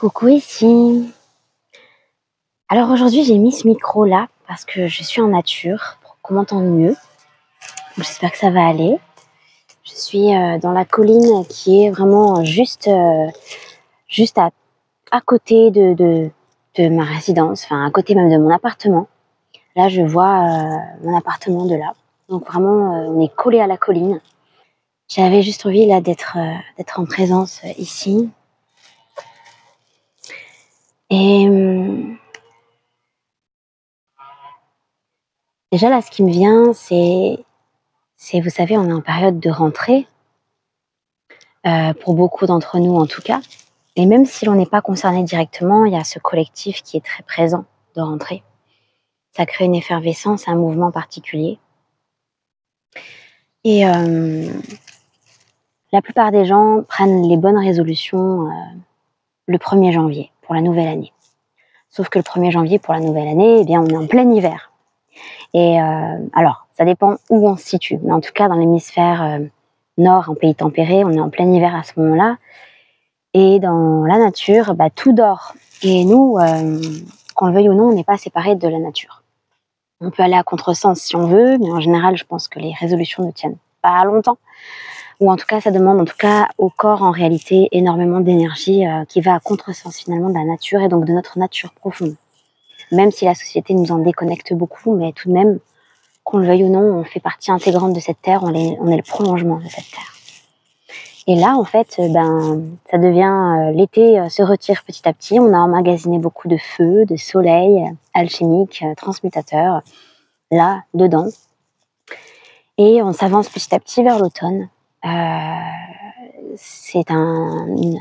Coucou ici. Alors aujourd'hui j'ai mis ce micro là parce que je suis en nature pour qu'on m'entende mieux. J'espère que ça va aller. Je suis dans la colline qui est vraiment juste à côté de ma résidence, enfin à côté même de mon appartement. Là je vois mon appartement de là. Donc vraiment on est collé à la colline. J'avais juste envie là d'être en présence ici. Et déjà là ce qui me vient c'est, vous savez, on est en période de rentrée, pour beaucoup d'entre nous en tout cas. Et même si l'on n'est pas concerné directement, il y a ce collectif qui est très présent de rentrée. Ça crée une effervescence, un mouvement particulier. Et la plupart des gens prennent les bonnes résolutions le 1er janvier pour la nouvelle année. Sauf que le 1er janvier pour la nouvelle année, eh bien, on est en plein hiver. Et alors, ça dépend où on se situe. Mais en tout cas, dans l'hémisphère nord, en pays tempéré, on est en plein hiver à ce moment-là. Et dans la nature, tout dort. Et nous, qu'on le veuille ou non, on n'est pas séparés de la nature. On peut aller à contresens si on veut, mais en général, je pense que les résolutions ne tiennent pas longtemps. Ou en tout cas, ça demande en tout cas au corps en réalité énormément d'énergie qui va à contresens finalement de la nature et donc de notre nature profonde. Même si la société nous en déconnecte beaucoup, mais tout de même, qu'on le veuille ou non, on fait partie intégrante de cette terre, on est le prolongement de cette terre. Et là, en fait, ça devient l'été se retire petit à petit. On a emmagasiné beaucoup de feu, de soleil, alchimique, transmutateur, là, dedans. Et on s'avance petit à petit vers l'automne. C'est une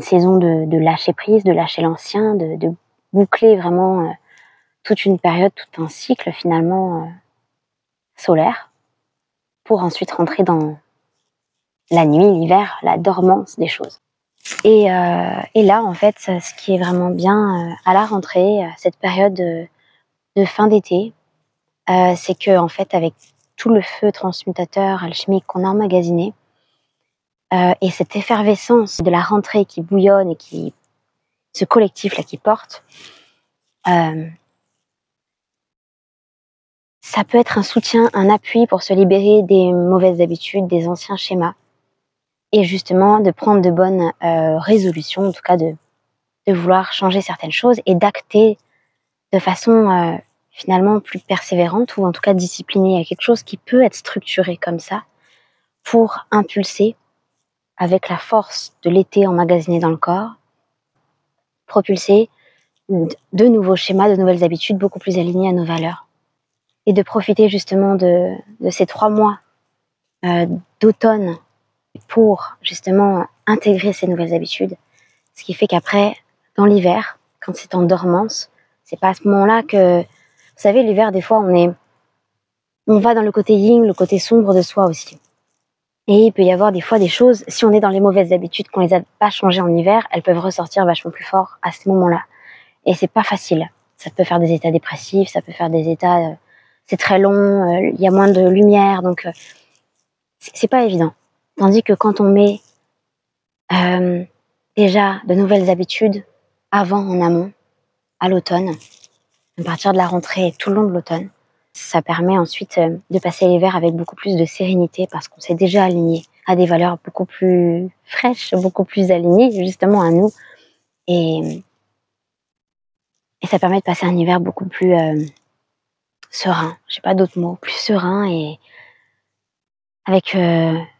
saison de lâcher prise, de lâcher l'ancien, de boucler vraiment toute une période, tout un cycle finalement solaire, pour ensuite rentrer dans la nuit, l'hiver, la dormance des choses. Et là, en fait, ce qui est vraiment bien à la rentrée, cette période de fin d'été, c'est que en fait, avec tout le feu transmutateur alchimique qu'on a emmagasiné, et cette effervescence de la rentrée qui bouillonne et ce collectif là qui porte, ça peut être un soutien, un appui pour se libérer des mauvaises habitudes, des anciens schémas, et justement de prendre de bonnes résolutions, en tout cas de vouloir changer certaines choses et d'acter de façon finalement plus persévérante ou en tout cas disciplinée. Il y a quelque chose qui peut être structuré comme ça pour impulser avec la force de l'été emmagasiné dans le corps, propulser de nouveaux schémas, de nouvelles habitudes beaucoup plus alignées à nos valeurs. Et de profiter justement de ces 3 mois d'automne pour justement intégrer ces nouvelles habitudes. Ce qui fait qu'après, dans l'hiver, quand c'est en dormance, c'est pas à ce moment-là que, vous savez, l'hiver, des fois, on va dans le côté yin, le côté sombre de soi aussi. Et il peut y avoir des fois des choses, si on est dans les mauvaises habitudes, qu'on les a pas changées en hiver, elles peuvent ressortir vachement plus fort à ce moment-là. Et c'est pas facile. Ça peut faire des états dépressifs, ça peut faire des états, c'est très long, il y a moins de lumière, donc c'est pas évident. Tandis que quand on met déjà de nouvelles habitudes avant, en amont, à l'automne, à partir de la rentrée et tout le long de l'automne, ça permet ensuite de passer l'hiver avec beaucoup plus de sérénité parce qu'on s'est déjà aligné à des valeurs beaucoup plus fraîches, beaucoup plus alignées justement à nous. Et ça permet de passer un hiver beaucoup plus serein, j'ai pas d'autres mots, plus serein et avec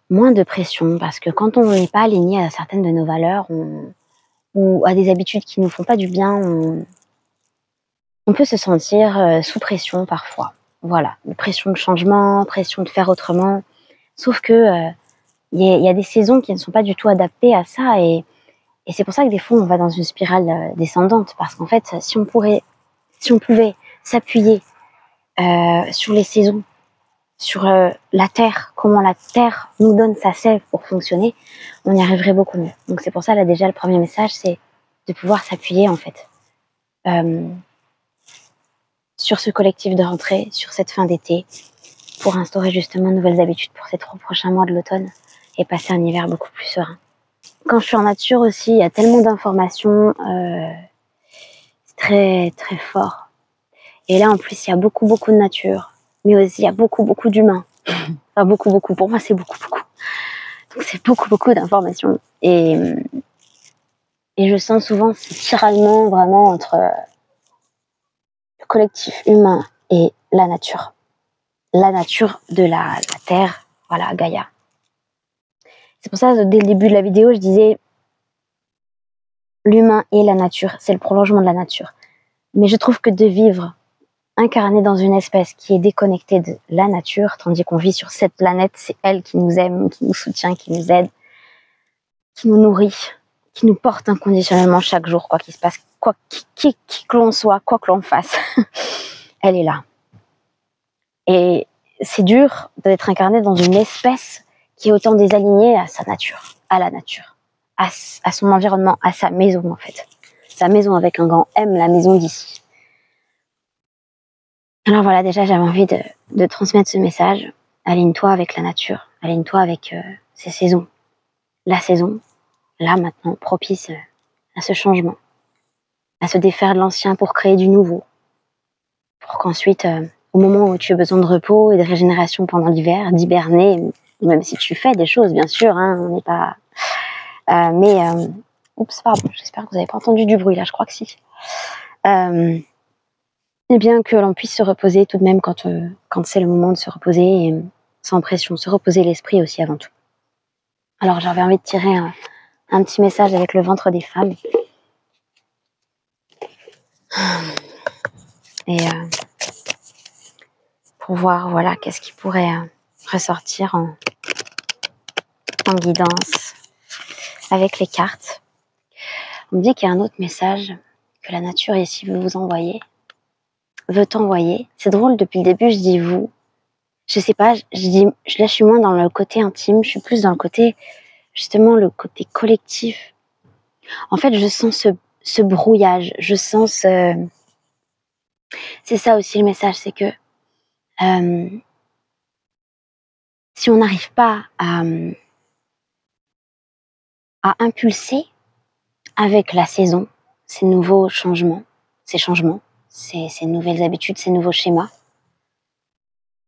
moins de pression, parce que quand on n'est pas aligné à certaines de nos valeurs ou à des habitudes qui nous font pas du bien, on peut se sentir sous pression parfois. Voilà, pression de changement, pression de faire autrement. Sauf que y a des saisons qui ne sont pas du tout adaptées à ça, et c'est pour ça que des fois on va dans une spirale descendante, parce qu'en fait, si on pouvait s'appuyer sur les saisons, sur la terre, comment la terre nous donne sa sève pour fonctionner, on y arriverait beaucoup mieux. Donc c'est pour ça là déjà le premier message, c'est de pouvoir s'appuyer en fait sur ce collectif de rentrée, sur cette fin d'été, pour instaurer justement de nouvelles habitudes pour ces 3 prochains mois de l'automne et passer un hiver beaucoup plus serein. quand je suis en nature aussi, il y a tellement d'informations, c'est très très fort. Et là en plus il y a beaucoup de nature, mais aussi il y a beaucoup d'humains. Enfin beaucoup, pour moi c'est beaucoup. Donc c'est beaucoup d'informations. Et je sens souvent ce tiraillement vraiment entre le collectif humain et la nature. La nature de la Terre, voilà, Gaïa. C'est pour ça, dès le début de la vidéo, je disais l'humain et la nature, c'est le prolongement de la nature. Mais je trouve que de vivre incarné dans une espèce qui est déconnectée de la nature, tandis qu'on vit sur cette planète, c'est elle qui nous aime, qui nous soutient, qui nous aide, qui nous nourrit, qui nous porte inconditionnellement chaque jour, quoi qu'il se passe, qui que l'on soit, quoi que l'on fasse, elle est là. Et c'est dur d'être incarné dans une espèce qui est autant désalignée à sa nature, à la nature, à son environnement, à sa maison en fait. Sa maison avec un grand M, la maison d'ici. Alors voilà, déjà j'avais envie de transmettre ce message. Aligne-toi avec la nature, aligne-toi avec ces saisons. La saison, là maintenant, propice à ce changement, à se défaire de l'ancien pour créer du nouveau. Pour qu'ensuite, au moment où tu as besoin de repos et de régénération pendant l'hiver, d'hiberner, même si tu fais des choses, bien sûr, hein, on n'est pas... oups, pardon, j'espère que vous n'avez pas entendu du bruit là, je crois que si. Et bien que l'on puisse se reposer tout de même quand c'est le moment de se reposer, et sans pression, se reposer l'esprit aussi avant tout. Alors j'avais envie de tirer un petit message avec le ventre des femmes. Et pour voir, voilà, qu'est-ce qui pourrait ressortir en guidance avec les cartes. On me dit qu'il y a un autre message que la nature ici veut vous envoyer, veut t'envoyer. C'est drôle, depuis le début je dis vous. Je sais pas, là je suis moins dans le côté intime, je suis plus dans le côté, justement le côté collectif. En fait je sens ce brouillage, je sens c'est ça aussi le message, c'est que si on n'arrive pas à impulser avec la saison ces nouveaux changements, ces nouvelles habitudes, ces nouveaux schémas,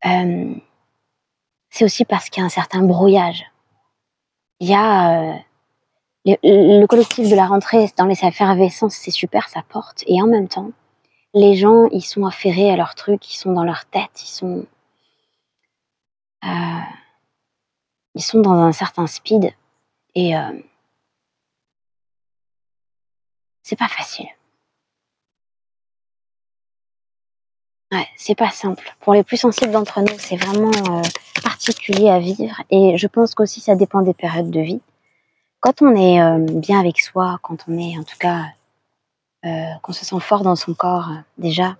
c'est aussi parce qu'il y a un certain brouillage. Il y a le collectif de la rentrée dans les effervescences, c'est super, ça porte, et en même temps, les gens, ils sont affairés à leur truc, ils sont dans leur tête, ils sont dans un certain speed, et c'est pas facile. Ouais, c'est pas simple. Pour les plus sensibles d'entre nous, c'est vraiment particulier à vivre, et je pense qu'aussi ça dépend des périodes de vie. Quand on est bien avec soi, quand on est en tout cas, qu'on se sent fort dans son corps, déjà,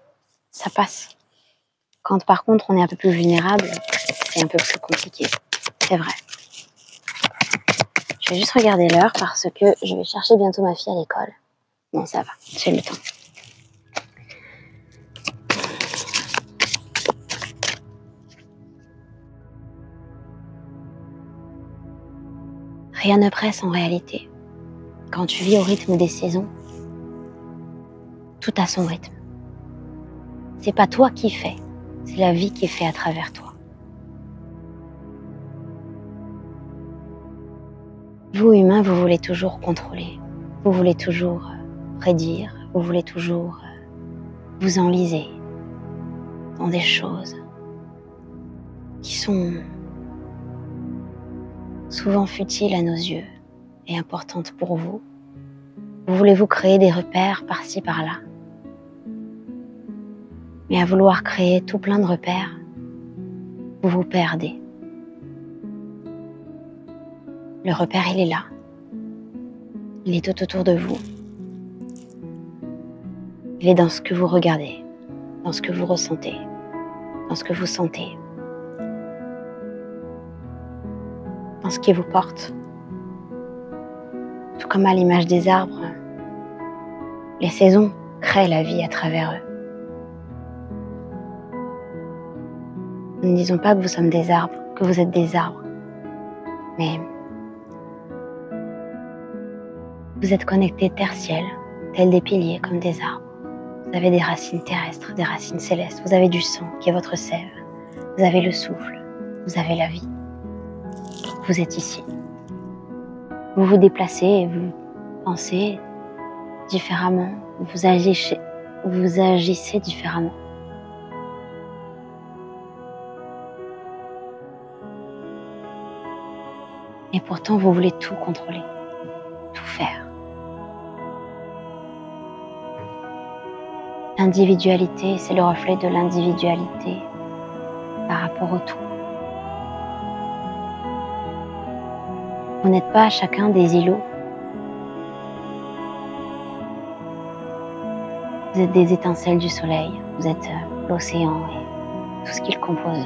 ça passe. Quand par contre on est un peu plus vulnérable, c'est un peu plus compliqué. C'est vrai. Je vais juste regarder l'heure parce que je vais chercher bientôt ma fille à l'école. Bon, ça va, j'ai le temps. Rien ne presse en réalité. Quand tu vis au rythme des saisons, tout a son rythme. C'est pas toi qui fais, c'est la vie qui est faite à travers toi. Vous, humains, vous voulez toujours contrôler. Vous voulez toujours prédire. Vous voulez toujours vous enliser dans des choses qui sont souvent futiles à nos yeux et importantes pour vous. Vous voulez vous créer des repères par-ci par-là. Mais à vouloir créer tout plein de repères, vous vous perdez. Le repère, il est là. Il est tout autour de vous. Il est dans ce que vous regardez, dans ce que vous ressentez, dans ce que vous sentez, dans ce qui vous porte. Tout comme à l'image des arbres, les saisons créent la vie à travers eux. Nous ne disons pas que vous sommes des arbres, que vous êtes des arbres, mais Vous êtes connectés terre-ciel, tels des piliers comme des arbres. Vous avez des racines terrestres, des racines célestes. Vous avez du sang qui est votre sève. Vous avez le souffle. Vous avez la vie. Vous êtes ici. Vous vous déplacez et vous pensez différemment. Vous agissez différemment. Et pourtant, vous voulez tout contrôler, tout faire. L'individualité, c'est le reflet de l'individualité par rapport au tout. Vous n'êtes pas chacun des îlots. Vous êtes des étincelles du soleil. Vous êtes l'océan et tout ce qu'il compose.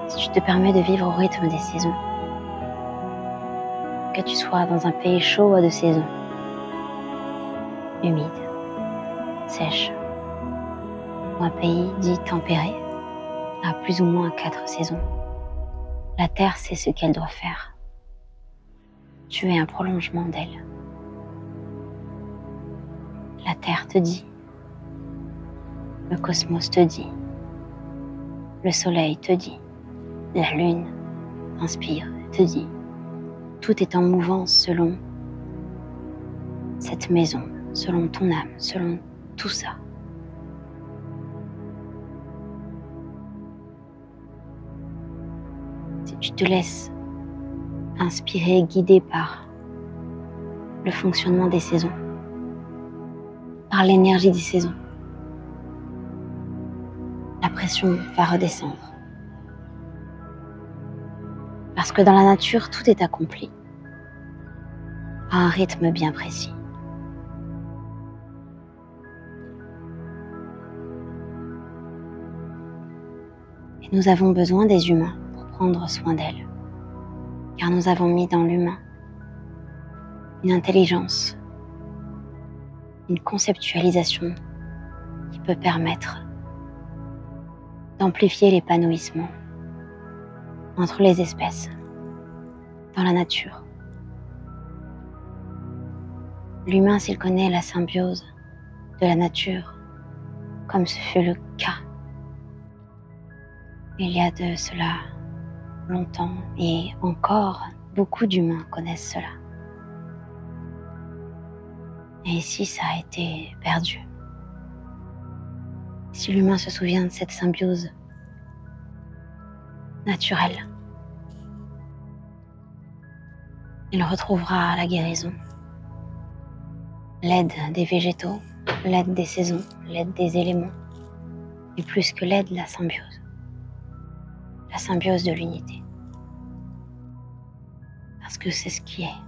Si tu te permets de vivre au rythme des saisons, que tu sois dans un pays chaud ou de saison, humide, sèche, ou un pays dit tempéré, à plus ou moins 4 saisons, la Terre sait ce qu'elle doit faire. Tu es un prolongement d'elle. La Terre te dit, le cosmos te dit, le soleil te dit, la lune inspire et te dit. Tout est en mouvance selon cette maison, selon ton âme, selon tout ça. Si tu te laisses inspirer, guider par le fonctionnement des saisons, par l'énergie des saisons, la pression va redescendre. Parce que dans la nature, tout est accompli à un rythme bien précis. Et nous avons besoin des humains pour prendre soin d'elles, car nous avons mis dans l'humain une intelligence, une conceptualisation qui peut permettre d'amplifier l'épanouissement entre les espèces, dans la nature. L'humain, s'il connaît la symbiose de la nature, comme ce fut le cas il y a de cela longtemps, et encore beaucoup d'humains connaissent cela. Et ici, ça a été perdu. Si l'humain se souvient de cette symbiose naturelle, il retrouvera la guérison, l'aide des végétaux, l'aide des saisons, l'aide des éléments, et plus que l'aide, la symbiose de l'unité. Parce que c'est ce qui est,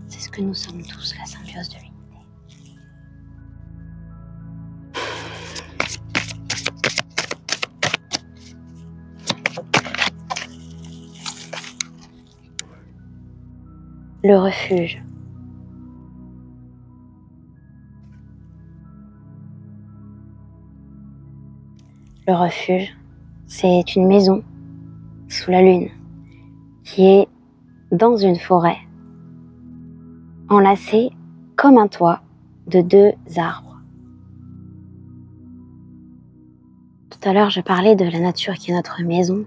c'est ce que nous sommes tous, la symbiose de l'unité. Le refuge. Le refuge, c'est une maison sous la lune qui est dans une forêt, enlacée comme un toit de 2 arbres. Tout à l'heure, je parlais de la nature qui est notre maison,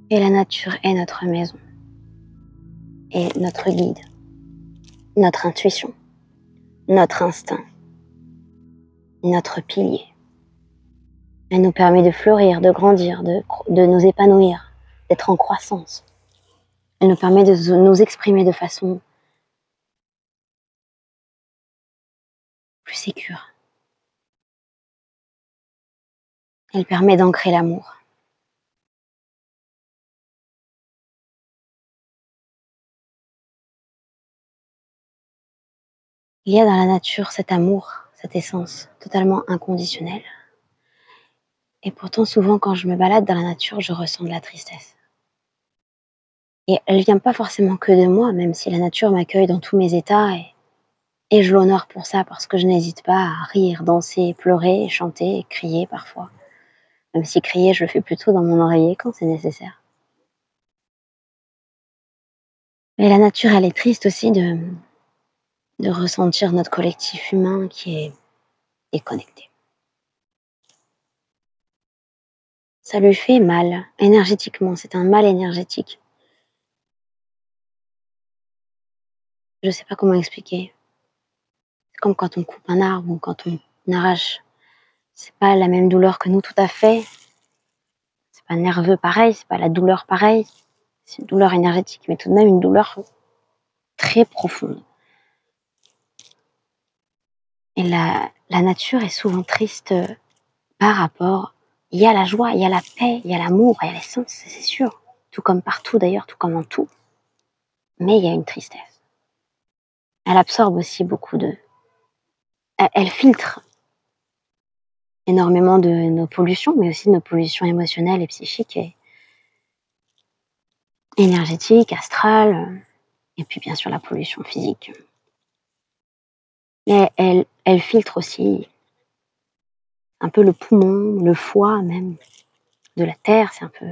et la nature est notre maison. Et notre guide, notre intuition, notre instinct, notre pilier. Elle nous permet de fleurir, de grandir, de nous épanouir, d'être en croissance. Elle nous permet de nous exprimer de façon plus sécure. Elle permet d'ancrer l'amour. Il y a dans la nature cet amour, cette essence totalement inconditionnelle. Et pourtant, souvent, quand je me balade dans la nature, je ressens de la tristesse. Et elle vient pas forcément que de moi, même si la nature m'accueille dans tous mes états, et je l'honore pour ça, parce que je n'hésite pas à rire, danser, pleurer, chanter, crier parfois. Même si crier, je le fais plutôt dans mon oreiller quand c'est nécessaire. Mais la nature, elle est triste aussi de ressentir notre collectif humain qui est déconnecté. Ça lui fait mal, énergétiquement, c'est un mal énergétique. Je sais pas comment expliquer. C'est comme quand on coupe un arbre ou quand on arrache. C'est pas la même douleur que nous tout à fait. C'est pas nerveux pareil, c'est pas la douleur pareille. C'est une douleur énergétique, mais tout de même une douleur très profonde. Et la nature est souvent triste par rapport. Il y a la joie, il y a la paix, il y a l'amour, il y a l'essence, c'est sûr. Tout comme partout d'ailleurs, tout comme en tout. Mais il y a une tristesse. Elle absorbe aussi beaucoup de. Elle filtre énormément de nos pollutions, mais aussi de nos pollutions émotionnelles et psychiques et énergétiques, astrales, et puis bien sûr la pollution physique. Mais elle filtre aussi un peu le poumon, le foie même, de la terre, c'est un peu.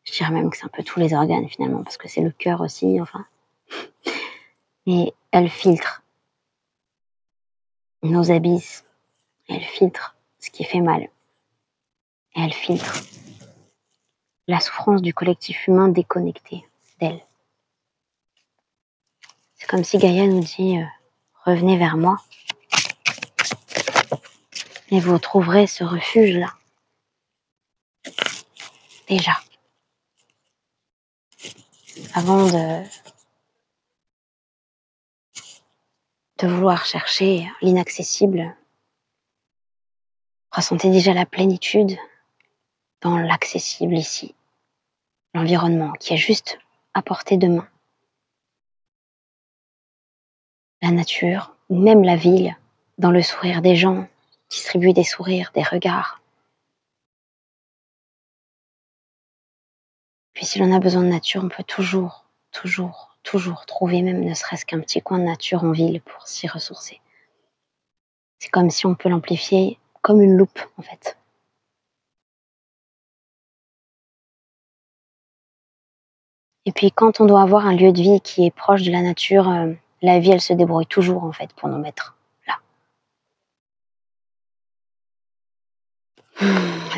Je dirais même que c'est un peu tous les organes finalement, parce que c'est le cœur aussi, enfin. Et elle filtre nos abysses, elle filtre ce qui fait mal, et elle filtre la souffrance du collectif humain déconnecté d'elle. C'est comme si Gaïa nous dit revenez vers moi et vous trouverez ce refuge-là. Déjà. Avant de vouloir chercher l'inaccessible, ressentez déjà la plénitude dans l'accessible ici, l'environnement qui est juste à portée de main. La nature, ou même la ville, dans le sourire des gens, distribuer des sourires, des regards. Puis si l'on a besoin de nature, on peut toujours trouver même ne serait-ce qu'un petit coin de nature en ville pour s'y ressourcer. C'est comme si on peut l'amplifier comme une loupe en fait. Et puis quand on doit avoir un lieu de vie qui est proche de la nature, la vie elle se débrouille toujours en fait pour nous mettre là.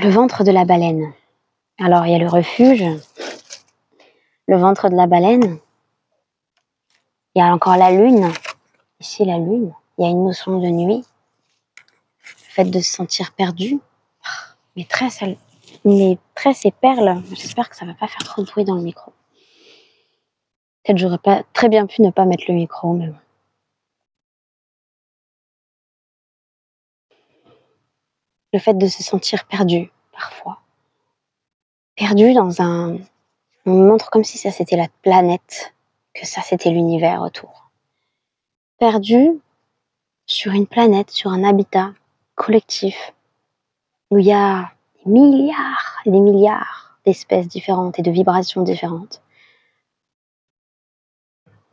Le ventre de la baleine. Alors il y a le refuge, le ventre de la baleine, il y a encore la lune, ici la lune, il y a une notion de nuit, le fait de se sentir perdu. Mes tresses et perles, j'espère que ça va pas faire trop de bruit dans le micro. Peut-être j'aurais pas très bien pu ne pas mettre le micro, mais bon. Le fait de se sentir perdu, parfois. Perdu dans un... On me montre comme si ça c'était la planète, que ça c'était l'univers autour. Perdu sur une planète, sur un habitat collectif, où il y a des milliards et des milliards d'espèces différentes et de vibrations différentes.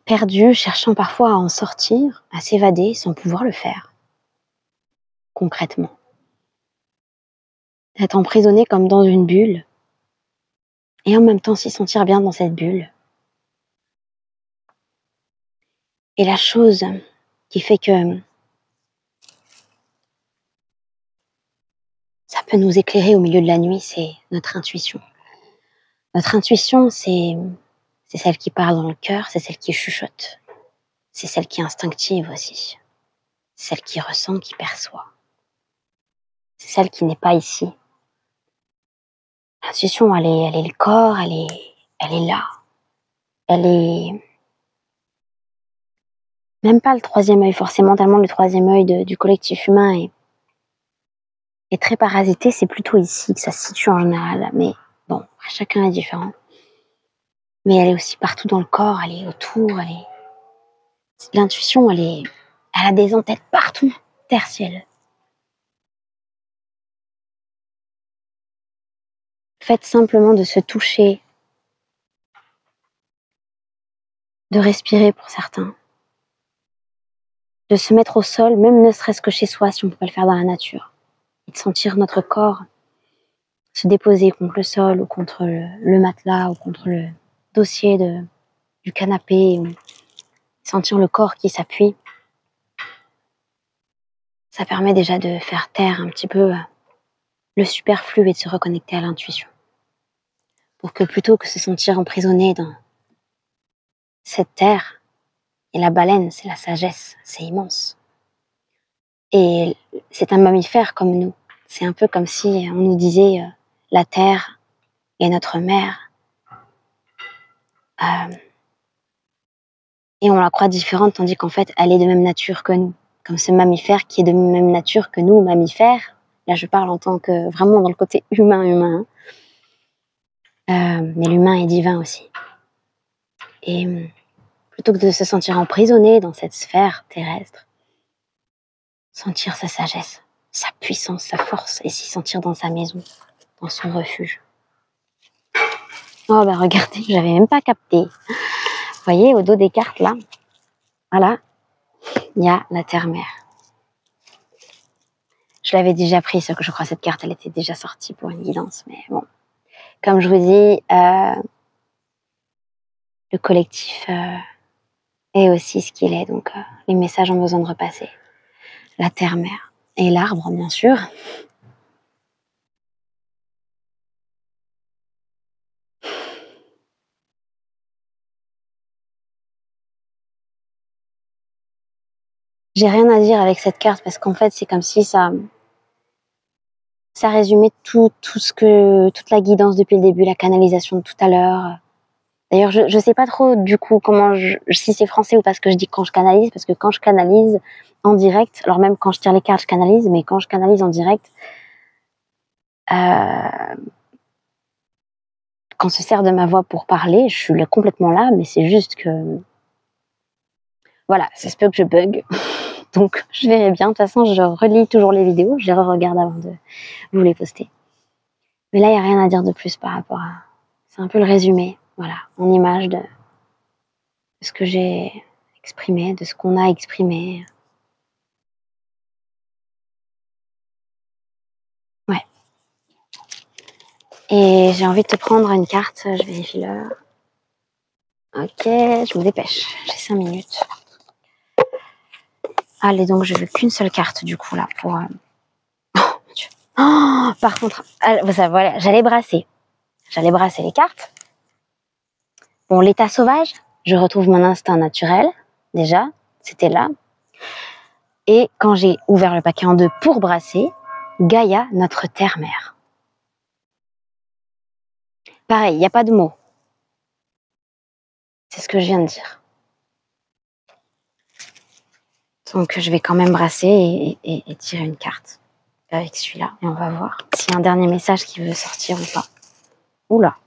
Perdu, cherchant parfois à en sortir, à s'évader sans pouvoir le faire. Concrètement. Être emprisonné comme dans une bulle, et en même temps s'y sentir bien dans cette bulle. Et la chose qui fait que ça peut nous éclairer au milieu de la nuit, c'est notre intuition. Notre intuition, c'est celle qui parle dans le cœur, c'est celle qui chuchote. C'est celle qui est instinctive aussi. C'est celle qui ressent, qui perçoit. C'est celle qui n'est pas ici. L'intuition, elle est le corps, elle est là. Elle est même pas le troisième œil, forcément, tellement le troisième œil du collectif humain est très parasité, c'est plutôt ici que ça se situe en général. Mais bon, chacun est différent. Mais elle est aussi partout dans le corps, elle est autour, l'intuition, elle a des antennes partout, terre, ciel. Le fait simplement de se toucher, de respirer pour certains, de se mettre au sol, même ne serait-ce que chez soi si on ne peut pas le faire dans la nature, et de sentir notre corps se déposer contre le sol ou contre le matelas ou contre le dossier du canapé, sentir le corps qui s'appuie, ça permet déjà de faire taire un petit peu le superflu et de se reconnecter à l'intuition. Pour que plutôt que se sentir emprisonné dans cette terre, et la baleine, c'est la sagesse, c'est immense. Et c'est un mammifère comme nous. C'est un peu comme si on nous disait la terre est notre mère. Et on la croit différente, tandis qu'en fait, elle est de même nature que nous. Comme ce mammifère qui est de même nature que nous, mammifères. Là, je parle en tant que vraiment dans le côté humain. Mais l'humain est divin aussi. Et plutôt que de se sentir emprisonné dans cette sphère terrestre, sentir sa sagesse, sa puissance, sa force, et s'y sentir dans sa maison, dans son refuge. Oh bah regardez, j'avais même pas capté. Vous voyez, au dos des cartes là, voilà, il y a la terre-mère. Je l'avais déjà pris, ce que je crois cette carte, elle était déjà sortie pour une guidance, mais bon. Comme je vous dis, le collectif est aussi ce qu'il est, donc les messages ont besoin de repasser. La terre-mère et l'arbre, bien sûr. J'ai rien à dire avec cette carte parce qu'en fait, c'est comme si ça résumait toute la guidance depuis le début, la canalisation de tout à l'heure. D'ailleurs, je sais pas trop du coup si c'est français ou pas ce que je dis quand je canalise, parce que quand je canalise en direct, alors même quand je tire les cartes, je canalise, mais quand je canalise en direct, quand on se sert de ma voix pour parler, je suis complètement là, mais c'est juste que voilà, ça se peut que je bug. Donc, je verrai bien. De toute façon, je relis toujours les vidéos, je les re-regarde avant de vous les poster. Mais là, il n'y a rien à dire de plus par rapport à... C'est un peu le résumé, voilà, en image de ce que j'ai exprimé, de ce qu'on a exprimé. Ouais. Et j'ai envie de te prendre une carte, je vérifie l'heure. Ok, je me dépêche, j'ai 5 minutes. Allez, donc je veux qu'une seule carte du coup là pour... Oh mon Dieu. Oh, par contre, voilà, j'allais brasser les cartes. Bon, l'état sauvage, je retrouve mon instinct naturel, déjà, c'était là. Et quand j'ai ouvert le paquet en deux pour brasser, Gaïa, notre terre-mère. Pareil, il n'y a pas de mots. C'est ce que je viens de dire. Donc je vais quand même brasser et tirer une carte avec celui-là. Et on va voir s'il y a un dernier message qui veut sortir ou pas. Oula.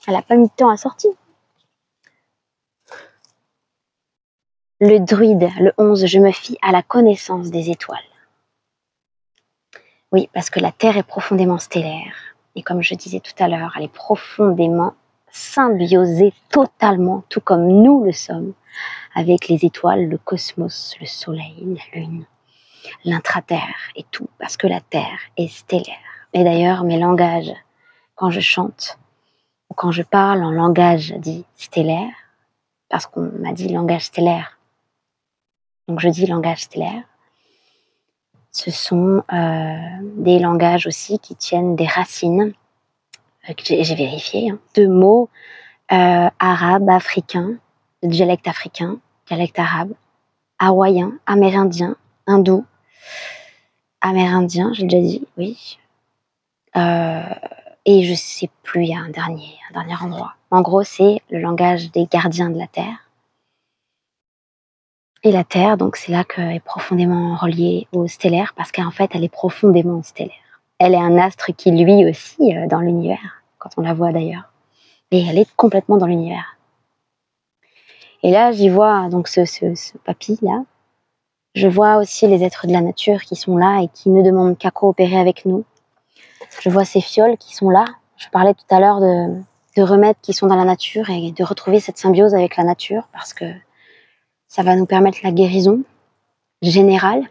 Elle n'a pas mis de temps à sortir. Le druide, le 11, je me fie à la connaissance des étoiles. Oui, parce que la Terre est profondément stellaire. Et comme je disais tout à l'heure, elle est profondément symbiosée totalement, tout comme nous le sommes, avec les étoiles, le cosmos, le soleil, la lune, l'intraterre et tout, parce que la Terre est stellaire. Et d'ailleurs, mes langages, quand je chante, ou quand je parle en langage dit stellaire, parce qu'on m'a dit langage stellaire, donc je dis langage stellaire, ce sont des langages aussi qui tiennent des racines, que j'ai vérifié, hein, de mots arabes, africains, dialecte africain, dialecte arabe, hawaïen, amérindien, hindou, amérindien, j'ai déjà dit, oui. Et je sais plus, il y a un dernier endroit. En gros, c'est le langage des gardiens de la Terre. Et la Terre, donc c'est là qu'elle est profondément reliée au stellaire, parce qu'en fait, elle est profondément stellaire. Elle est un astre qui, lui aussi, dans l'univers, quand on la voit d'ailleurs. Et elle est complètement dans l'univers. Et là, j'y vois donc ce papy-là. Je vois aussi les êtres de la nature qui sont là et qui ne demandent qu'à coopérer avec nous. Je vois ces fioles qui sont là. Je parlais tout à l'heure de remèdes qui sont dans la nature et de retrouver cette symbiose avec la nature, parce que ça va nous permettre la guérison générale.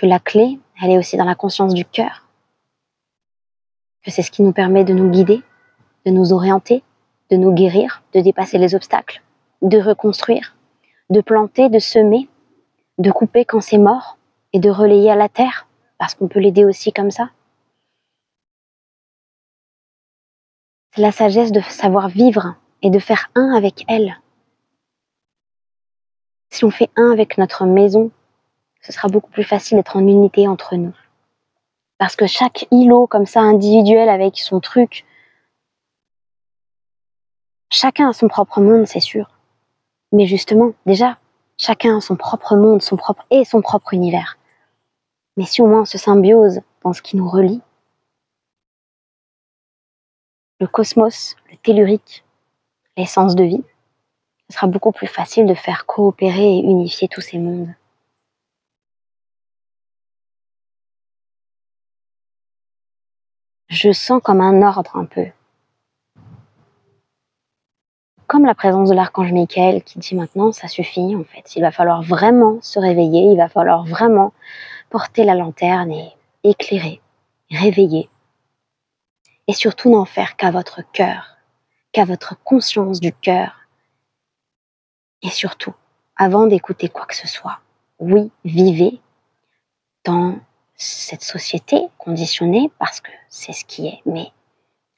que la clé, elle est aussi dans la conscience du cœur, que c'est ce qui nous permet de nous guider, de nous orienter, de nous guérir, de dépasser les obstacles, de reconstruire, de planter, de semer, de couper quand c'est mort et de relayer à la terre, parce qu'on peut l'aider aussi comme ça. C'est la sagesse de savoir vivre et de faire un avec elle. Si on fait un avec notre maison, ce sera beaucoup plus facile d'être en unité entre nous. Parce que chaque îlot comme ça individuel avec son truc, chacun a son propre monde, c'est sûr. Mais justement, déjà, chacun a son propre monde, son propre univers. Mais si au moins on se symbiose dans ce qui nous relie, le cosmos, le tellurique, l'essence de vie, ce sera beaucoup plus facile de faire coopérer et unifier tous ces mondes. Je sens comme un ordre un peu. Comme la présence de l'archange Michael qui dit maintenant ça suffit en fait. Il va falloir vraiment se réveiller, il va falloir vraiment porter la lanterne et éclairer, réveiller. Et surtout n'en faire qu'à votre cœur, qu'à votre conscience du cœur. Et surtout, avant d'écouter quoi que ce soit, oui, vivez dans cette société conditionnée parce que c'est ce qui est. Mais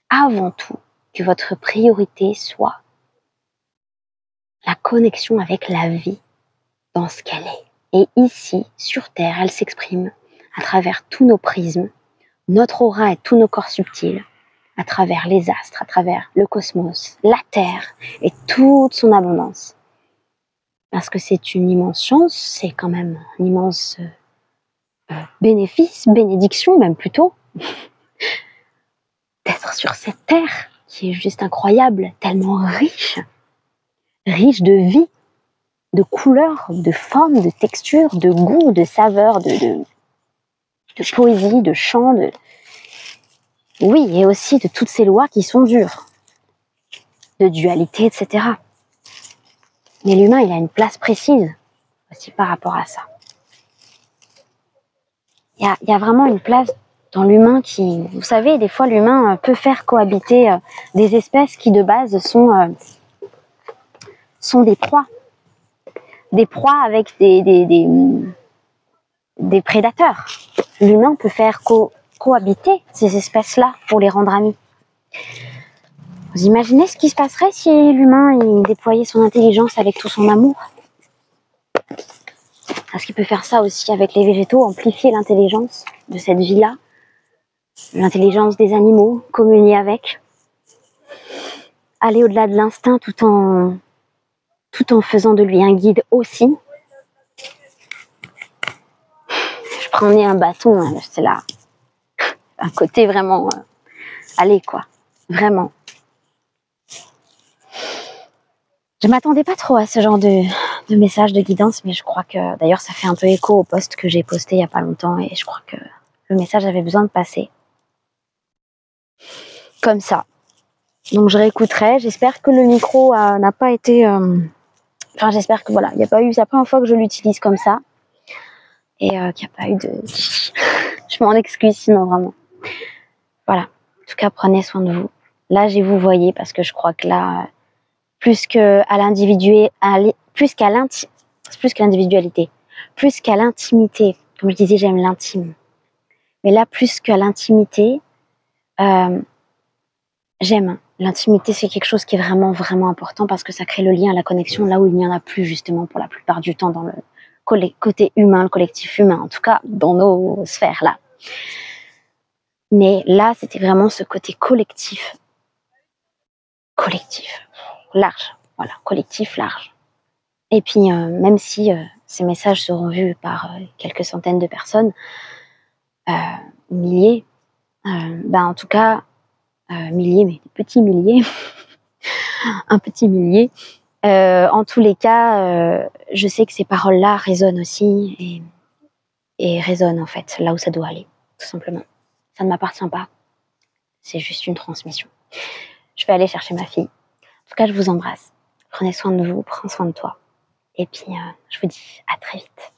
avant tout, que votre priorité soit la connexion avec la vie dans ce qu'elle est. Et ici, sur Terre, elle s'exprime à travers tous nos prismes, notre aura et tous nos corps subtils, à travers les astres, à travers le cosmos, la Terre et toute son abondance. Parce que c'est une immense chance, c'est quand même un immense bénéfice, bénédiction même plutôt, d'être sur cette Terre qui est juste incroyable, tellement riche de vie, de couleurs, de formes, de textures, de goûts, de saveurs, de poésie, de chants, oui, et aussi de toutes ces lois qui sont dures, de dualité, etc. Mais l'humain, il a une place précise aussi par rapport à ça. Il y a vraiment une place dans l'humain qui... Vous savez, des fois, l'humain peut faire cohabiter des espèces qui, de base, sont des proies. Des proies avec des prédateurs. L'humain peut faire cohabiter ces espèces-là pour les rendre amis. Vous imaginez ce qui se passerait si l'humain il déployait son intelligence avec tout son amour? Est-ce qu'il peut faire ça aussi avec les végétaux, amplifier l'intelligence de cette vie-là, l'intelligence des animaux, communier avec, aller au-delà de l'instinct tout en faisant de lui un guide aussi. Je prenais un bâton, hein, c'est là, un côté vraiment, allez quoi, vraiment. Je m'attendais pas trop à ce genre de message de guidance, mais je crois que, d'ailleurs, ça fait un peu écho au post que j'ai posté il y a pas longtemps, et je crois que le message avait besoin de passer. Comme ça. Donc je réécouterai, j'espère que le micro n'a pas été... Enfin, j'espère que voilà, il n'y a pas eu... C'est la première fois que je l'utilise comme ça, et qu'il n'y a pas eu de... Je m'en excuse sinon, vraiment. Voilà. En tout cas, prenez soin de vous. Là, j'ai vous voyez, parce que je crois que là... plus qu'à l'individualité, plus qu'à l'intimité. Comme je disais, j'aime l'intime. Mais là, plus qu'à l'intimité, j'aime. L'intimité, c'est quelque chose qui est vraiment, vraiment important parce que ça crée le lien, la connexion, là où il n'y en a plus, justement, pour la plupart du temps, dans le côté humain, le collectif humain, en tout cas, dans nos sphères, là. Mais là, c'était vraiment ce côté collectif. Collectif. Large. Voilà, collectif, large. Et puis, même si ces messages seront vus par quelques centaines de personnes, milliers, en tout cas, milliers, mais des petits milliers, un petit millier, en tous les cas, je sais que ces paroles-là résonnent aussi, et résonnent en fait, là où ça doit aller, tout simplement. Ça ne m'appartient pas, c'est juste une transmission. Je vais aller chercher ma fille. En tout cas, je vous embrasse. Prenez soin de vous, prends soin de toi. Et puis, je vous dis à très vite.